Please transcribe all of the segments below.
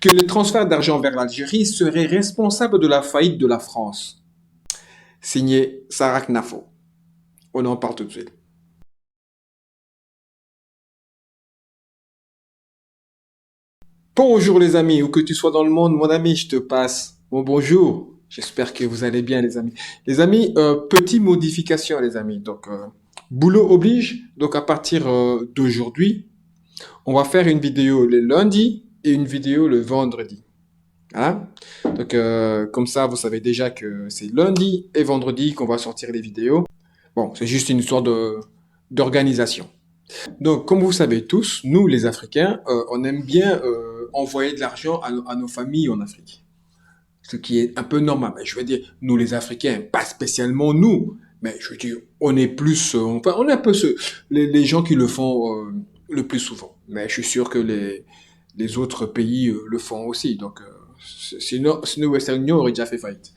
que les transferts d'argent vers l'Algérie seraient responsables de la faillite de la France. Signé Sarah Knafo. On en parle tout de suite. Bonjour les amis, où que tu sois dans le monde, mon ami, je te passe mon bonjour. J'espère que vous allez bien les amis. Les amis, petite modification les amis. Donc, boulot oblige. Donc à partir d'aujourd'hui, on va faire une vidéo le lundi et une vidéo le vendredi. Voilà. Donc comme ça, vous savez déjà que c'est lundi et vendredi qu'on va sortir les vidéos. Bon, c'est juste une histoire d'organisation. Donc, comme vous savez tous, nous les Africains, on aime bien envoyer de l'argent à nos familles en Afrique. Ce qui est un peu normal. Mais je veux dire, nous les Africains, pas spécialement nous, mais je veux dire, on est plus, enfin, on est un peu les gens qui le font le plus souvent. Mais je suis sûr que les autres pays le font aussi. Donc, sinon Western Union aurait déjà fait faillite.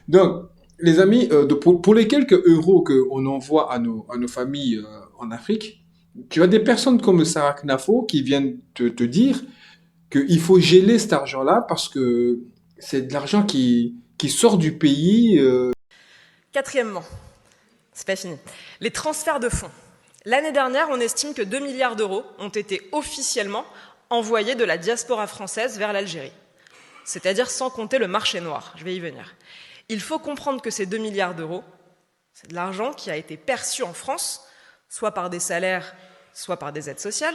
Donc, les amis, pour les quelques euros qu'on envoie à nos familles en Afrique, tu as des personnes comme Sarah Knafo qui viennent te dire qu'il faut geler cet argent-là parce que c'est de l'argent qui sort du pays. Quatrièmement, c'est pas fini, les transferts de fonds. L'année dernière, on estime que 2 milliards d'euros ont été officiellement envoyés de la diaspora française vers l'Algérie. C'est-à-dire sans compter le marché noir, je vais y venir. Il faut comprendre que ces 2 milliards d'euros, c'est de l'argent qui a été perçu en France, soit par des salaires, soit par des aides sociales,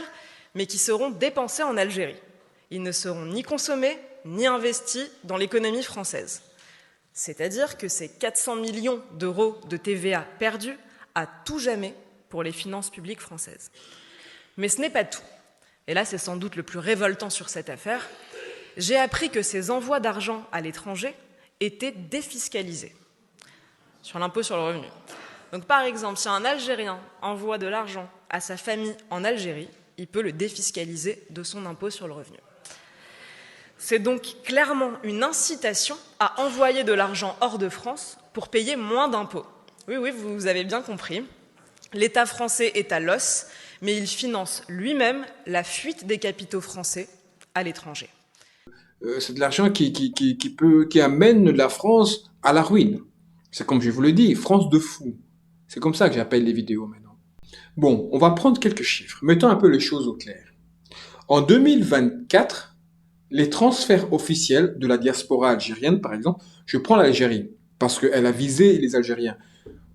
mais qui seront dépensés en Algérie. Ils ne seront ni consommés, ni investis dans l'économie française. C'est-à-dire que c'est 400 millions d'euros de TVA perdus à tout jamais pour les finances publiques françaises. Mais ce n'est pas tout. Et là, c'est sans doute le plus révoltant sur cette affaire. J'ai appris que ces envois d'argent à l'étranger étaient défiscalisés sur l'impôt sur le revenu. Donc par exemple, si un Algérien envoie de l'argent à sa famille en Algérie, il peut le défiscaliser de son impôt sur le revenu. C'est donc clairement une incitation à envoyer de l'argent hors de France pour payer moins d'impôts. Oui, vous avez bien compris. L'État français est à l'os, mais il finance lui-même la fuite des capitaux français à l'étranger. C'est de l'argent qui amène la France à la ruine. C'est comme je vous le dis, France de fou. C'est comme ça que j'appelle les vidéos maintenant. Bon, on va prendre quelques chiffres. Mettons un peu les choses au clair. En 2024, les transferts officiels de la diaspora algérienne, par exemple, je prends l'Algérie, parce qu'elle a visé les Algériens.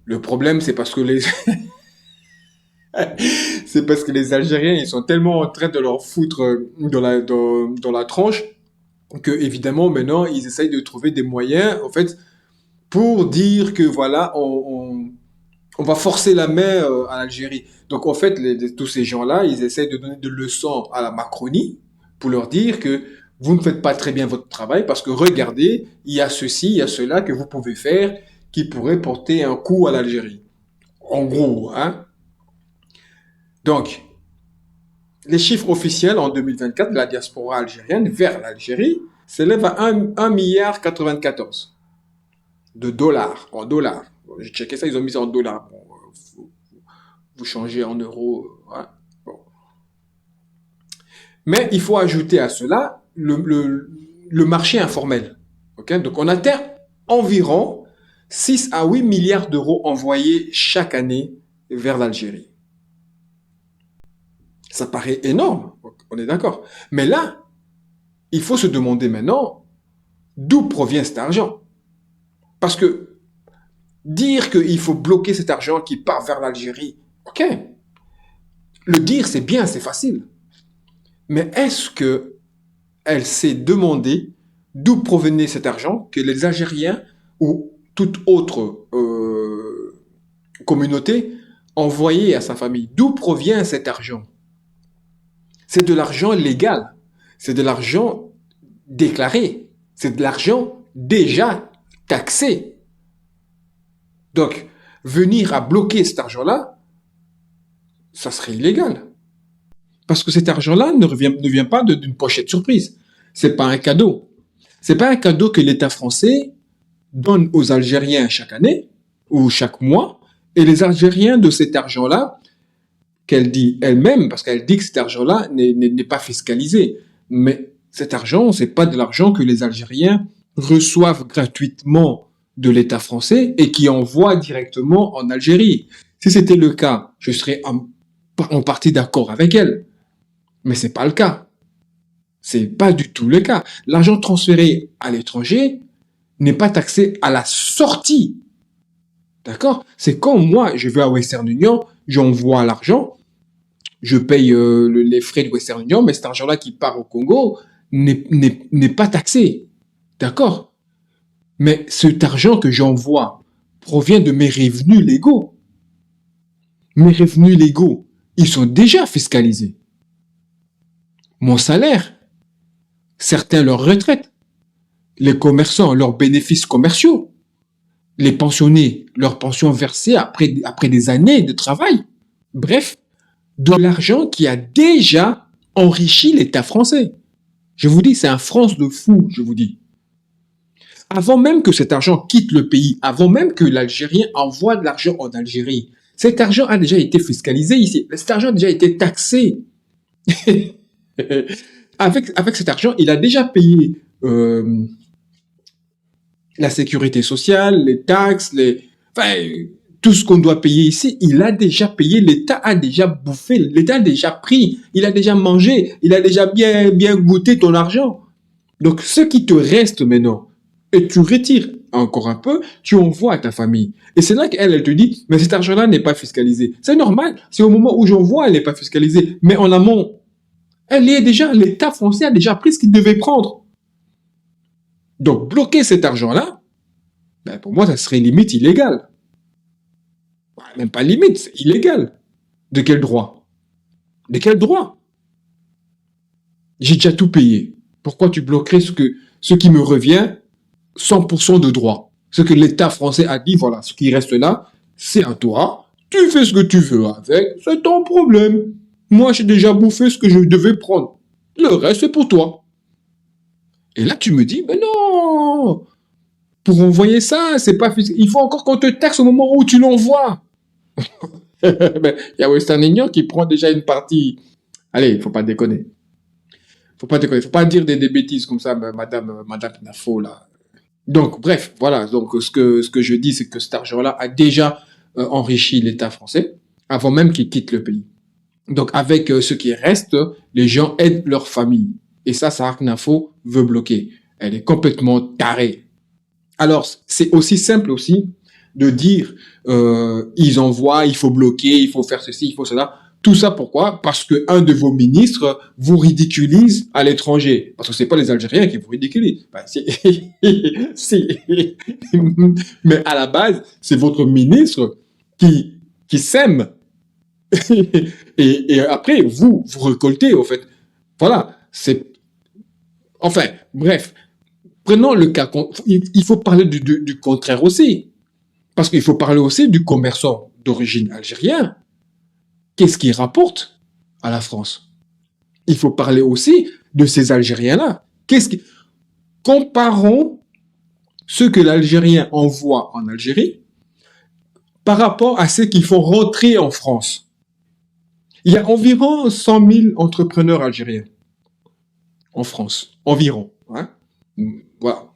Le problème, c'est parce que c'est parce que les Algériens, ils sont tellement en train de leur foutre dans la tranche, que évidemment, maintenant, ils essayent de trouver des moyens, en fait, pour dire que voilà, on va forcer la main à l'Algérie. Donc, en fait, tous ces gens-là, ils essayent de donner des leçons à la Macronie pour leur dire que vous ne faites pas très bien votre travail parce que regardez, il y a ceci, il y a cela que vous pouvez faire qui pourrait porter un coup à l'Algérie. En gros, hein. Donc, les chiffres officiels en 2024 de la diaspora algérienne vers l'Algérie s'élèvent à 1,94 milliard de dollars, en dollars. J'ai checké ça, ils ont mis ça en dollars. Bon, vous changez en euros. Hein. Bon. Mais il faut ajouter à cela le marché informel. Okay? Donc on atteint environ 6 à 8 milliards d'euros envoyés chaque année vers l'Algérie. Ça paraît énorme, on est d'accord. Mais là, il faut se demander maintenant d'où provient cet argent. Parce que dire qu'il faut bloquer cet argent qui part vers l'Algérie, ok. Le dire, c'est bien, c'est facile. Mais est-ce que elle s'est demandé d'où provenait cet argent que les Algériens ou toute autre communauté envoyait à sa famille? D'où provient cet argent? C'est de l'argent légal. C'est de l'argent déclaré. C'est de l'argent déjà taxé. Donc, venir à bloquer cet argent-là, ça serait illégal. Parce que cet argent-là ne vient pas d'une pochette surprise. C'est pas un cadeau. C'est pas un cadeau que l'État français donne aux Algériens chaque année ou chaque mois. Et les Algériens de cet argent-là, qu'elle dit elle-même, parce qu'elle dit que cet argent-là n'est pas fiscalisé. Mais Cet argent, c'est pas de l'argent que les Algériens reçoivent gratuitement de l'État français et qui envoient directement en Algérie. Si c'était le cas, je serais en partie d'accord avec elle. Mais c'est pas le cas. C'est pas du tout le cas. L'argent transféré à l'étranger n'est pas taxé à la sortie. D'accord? C'est quand moi, je vais à Western Union, j'envoie l'argent, je paye les frais de Western Union, mais cet argent-là qui part au Congo n'est pas taxé. D'accord? Mais cet argent que j'envoie provient de mes revenus légaux. Mes revenus légaux, ils sont déjà fiscalisés. Mon salaire, certains leur retraite, les commerçants, leurs bénéfices commerciaux, les pensionnés, leurs pensions versées après des années de travail. Bref, de l'argent qui a déjà enrichi l'État français. Je vous dis, c'est un France de fou, je vous dis. Avant même que cet argent quitte le pays, avant même que l'Algérien envoie de l'argent en Algérie, cet argent a déjà été fiscalisé ici. Cet argent a déjà été taxé. Avec cet argent, il a déjà payé la sécurité sociale, les taxes, tout ce qu'on doit payer ici, il a déjà payé, l'État a déjà bouffé, l'État a déjà pris, il a déjà mangé, il a déjà bien goûté ton argent. Donc, ce qui te reste maintenant, et tu retires encore un peu, tu envoies à ta famille. Et c'est là qu'elle te dit, mais cet argent-là n'est pas fiscalisé. C'est normal, c'est au moment où j'envoie, elle n'est pas fiscalisée. Mais en amont, l'État français a déjà pris ce qu'il devait prendre. Donc, bloquer cet argent-là, ben pour moi, ça serait limite illégal. Même pas limite, c'est illégal. De quel droit? De quel droit? J'ai déjà tout payé. Pourquoi tu bloquerais ce qui me revient 100% de droit? Ce que l'État français a dit, voilà, ce qui reste là, c'est à toi. Tu fais ce que tu veux avec, c'est ton problème. Moi, j'ai déjà bouffé ce que je devais prendre. Le reste, c'est pour toi. Et là, tu me dis, mais non! Pour envoyer ça, c'est pas fiscal. Il faut encore qu'on te taxe au moment où tu l'envoies. Il y a Western Union qui prend déjà une partie. Allez, il faut pas déconner. Faut pas dire des bêtises comme ça, madame Nafo, là. Donc, bref, voilà. Donc, ce que je dis, c'est que cet argent-là a déjà enrichi l'État français avant même qu'il quitte le pays. Donc, avec ce qui reste, les gens aident leur famille. Et ça, Sarah Nafo veut bloquer. Elle est complètement tarée. Alors, c'est aussi simple aussi de dire ils envoient, il faut bloquer, il faut faire ceci, il faut cela. Tout ça pourquoi? Parce que un de vos ministres vous ridiculise à l'étranger. Parce que c'est pas les Algériens qui vous ridiculisent. Si. Mais à la base, c'est votre ministre qui sème. et après, vous récoltez, au fait. Voilà. Enfin, bref. Prenons le cas, il faut parler du contraire aussi. Parce qu'il faut parler aussi du commerçant d'origine algérienne. Qu'est-ce qu'il rapporte à la France? Il faut parler aussi de ces Algériens-là. Comparons ce que l'Algérien envoie en Algérie par rapport à ceux qui font rentrer en France. Il y a environ 100 000 entrepreneurs algériens en France. Environ. Hein? Voilà.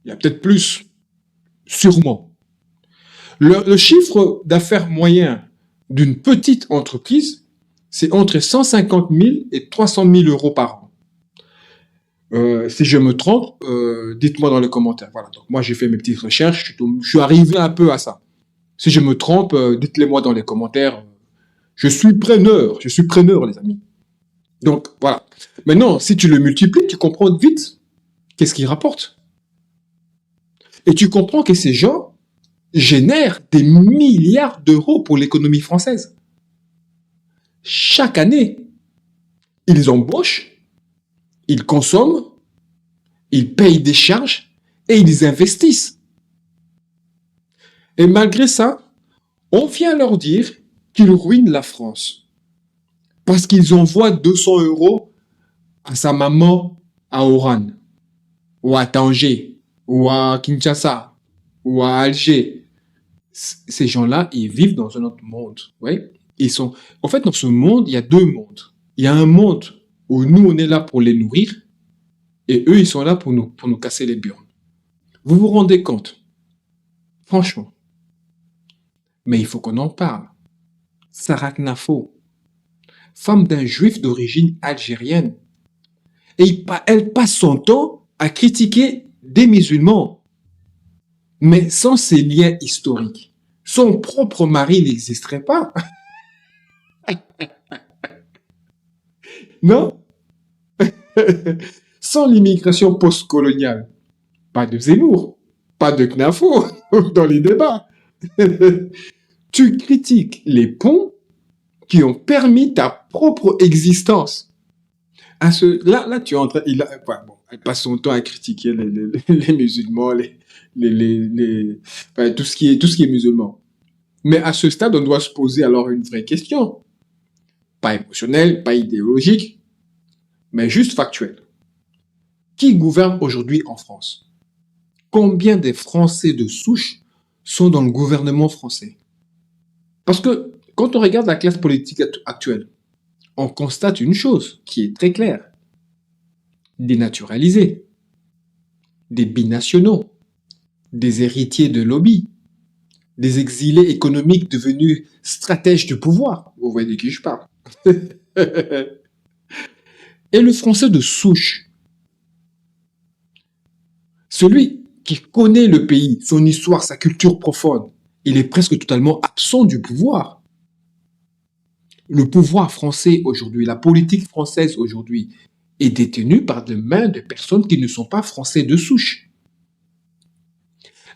Il y a peut-être plus, sûrement. Le chiffre d'affaires moyen d'une petite entreprise, c'est entre 150 000 et 300 000 euros par an. Si je me trompe, dites-moi dans les commentaires. Voilà. Donc moi, j'ai fait mes petites recherches. Je suis arrivé un peu à ça. Si je me trompe, dites-le-moi dans les commentaires. Je suis preneur, les amis. Donc voilà. Maintenant, si tu le multiplies, tu comprends vite qu'est-ce qu'il rapporte. Et tu comprends que ces gens génèrent des milliards d'euros pour l'économie française. Chaque année, ils embauchent, ils consomment, ils payent des charges et ils investissent. Et malgré ça, on vient leur dire qu'ils ruinent la France. Parce qu'ils envoient 200 euros à sa maman à Oran, ou à Tanger, ou à Kinshasa, ou à Alger. Ces gens-là, ils vivent dans un autre monde. Ouais? En fait, dans ce monde, il y a deux mondes. Il y a un monde où nous, on est là pour les nourrir, Et eux, ils sont là pour nous casser les burnes. Vous vous rendez compte? Franchement. Mais il faut qu'on en parle. Sarah Knafo, femme d'un juif d'origine algérienne. Et elle passe son temps à critiquer des musulmans. Mais sans ces liens historiques, son propre mari n'existerait pas. Non? Sans l'immigration postcoloniale, pas de Zemmour, pas de Knafo dans les débats. Tu critiques les ponts qui ont permis ta propre existence. Là, tu es en train, elle passe son temps à critiquer les musulmans, enfin, tout ce qui est musulman. Mais à ce stade, on doit se poser alors une vraie question. Pas émotionnelle, pas idéologique, mais juste factuelle. Qui gouverne aujourd'hui en France? Combien des Français de souche sont dans le gouvernement français? Parce que quand on regarde la classe politique actuelle, on constate une chose qui est très claire. Des naturalisés, des binationaux, des héritiers de lobby, des exilés économiques devenus stratèges du pouvoir. Vous voyez de qui je parle. Et le français de souche, celui qui connaît le pays, son histoire, sa culture profonde, il est presque totalement absent du pouvoir. Le pouvoir français aujourd'hui, la politique française aujourd'hui, est détenue par des mains de personnes qui ne sont pas français de souche.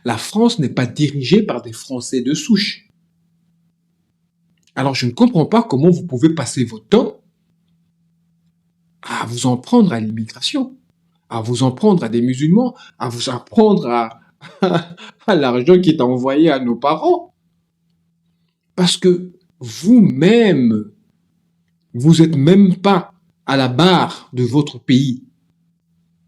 La France n'est pas dirigée par des Français de souche. Alors je ne comprends pas comment vous pouvez passer votre temps à vous en prendre à l'immigration, à vous en prendre à des musulmans, à vous en prendre à l'argent qui est envoyé à nos parents. Parce que vous-même, vous n'êtes même pas à la barre de votre pays.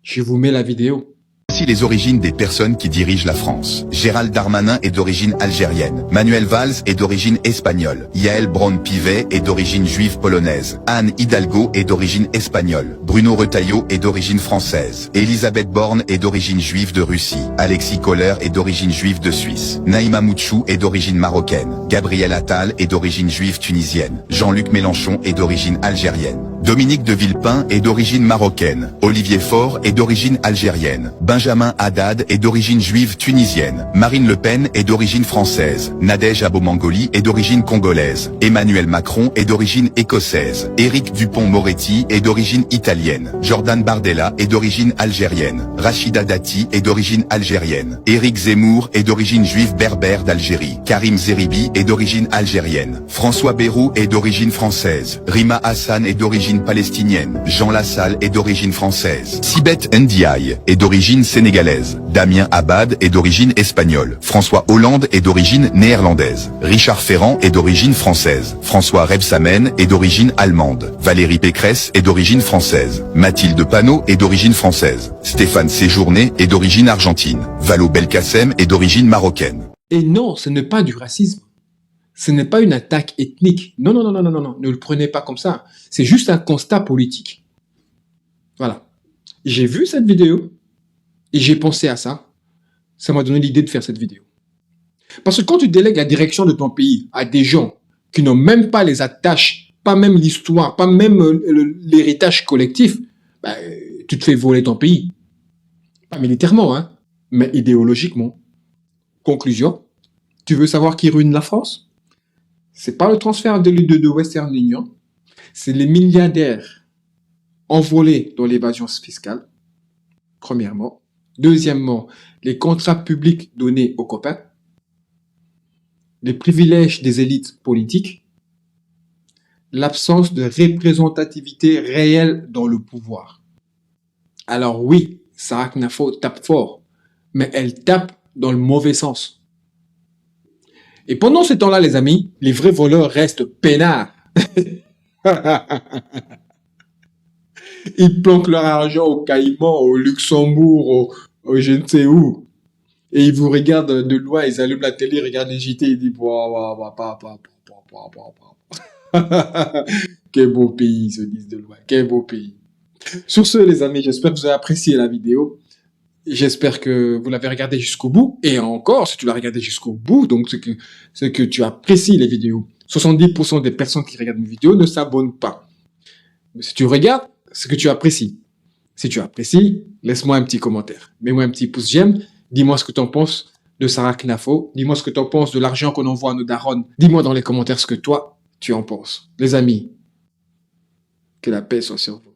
Je vous mets la vidéo. Voici les origines des personnes qui dirigent la France. Gérald Darmanin est d'origine algérienne. Manuel Valls est d'origine espagnole. Yael Braun-Pivet est d'origine juive polonaise. Anne Hidalgo est d'origine espagnole. Bruno Retailleau est d'origine française. Elisabeth Borne est d'origine juive de Russie. Alexis Kohler est d'origine juive de Suisse. Naïma Mouchou est d'origine marocaine. Gabriel Attal est d'origine juive tunisienne. Jean-Luc Mélenchon est d'origine algérienne. Dominique de Villepin est d'origine marocaine. Olivier Faure est d'origine algérienne. Benjamin Haddad est d'origine juive tunisienne. Marine Le Pen est d'origine française. Nadège Abomangoli est d'origine congolaise. Emmanuel Macron est d'origine écossaise. Éric Dupond-Moretti est d'origine italienne. Jordan Bardella est d'origine algérienne. Rachida Dati est d'origine algérienne. Éric Zemmour est d'origine juive berbère d'Algérie. Karim Zeribi est d'origine algérienne. François Bayrou est d'origine française. Rima Hassan est d'origine palestinienne. Jean Lassalle est d'origine française. Sibeth Ndiaye est d'origine sénégalaise. Damien Abad est d'origine espagnole. François Hollande est d'origine néerlandaise. Richard Ferrand est d'origine française. François Rebsamen est d'origine allemande. Valérie Pécresse est d'origine française. Mathilde Panot est d'origine française. Stéphane Séjourné est d'origine argentine. Valo Belkacem est d'origine marocaine. Et non, ce n'est pas du racisme. Ce n'est pas une attaque ethnique. Non, non, non, non, non, non, non. Ne le prenez pas comme ça. C'est juste un constat politique. Voilà. J'ai vu cette vidéo et j'ai pensé à ça. Ça m'a donné l'idée de faire cette vidéo. Parce que quand tu délègues la direction de ton pays à des gens qui n'ont même pas les attaches, pas même l'histoire, pas même l'héritage collectif, bah, tu te fais voler ton pays. Pas militairement, hein, mais idéologiquement. Conclusion, tu veux savoir qui ruine la France? C'est pas le transfert de Western Union, c'est les milliardaires envolés dans l'évasion fiscale, premièrement. Deuxièmement, les contrats publics donnés aux copains, les privilèges des élites politiques, l'absence de représentativité réelle dans le pouvoir. Alors oui, Sarah Knafo tape fort, mais elle tape dans le mauvais sens. Et pendant ce temps-là, les amis, les vrais voleurs restent peinards. Ils planquent leur argent au Caïman, au Luxembourg, au je ne sais où. Et ils vous regardent de loin, ils allument la télé, ils regardent les JT, ils disent quel beau pays, ils se disent de loin. Quel beau pays. Sur ce, les amis, j'espère que vous avez apprécié la vidéo. J'espère que vous l'avez regardé jusqu'au bout. Et encore, si tu l'as regardé jusqu'au bout, donc c'est que tu apprécies les vidéos. 70% des personnes qui regardent mes vidéos ne s'abonnent pas. Mais si tu regardes, c'est que tu apprécies. Si tu apprécies, laisse-moi un petit commentaire. Mets-moi un petit pouce j'aime. Dis-moi ce que tu en penses de Sarah Knafo. Dis-moi ce que tu en penses de l'argent qu'on envoie à nos darons. Dis-moi dans les commentaires ce que toi, tu en penses. Les amis, que la paix soit sur vous.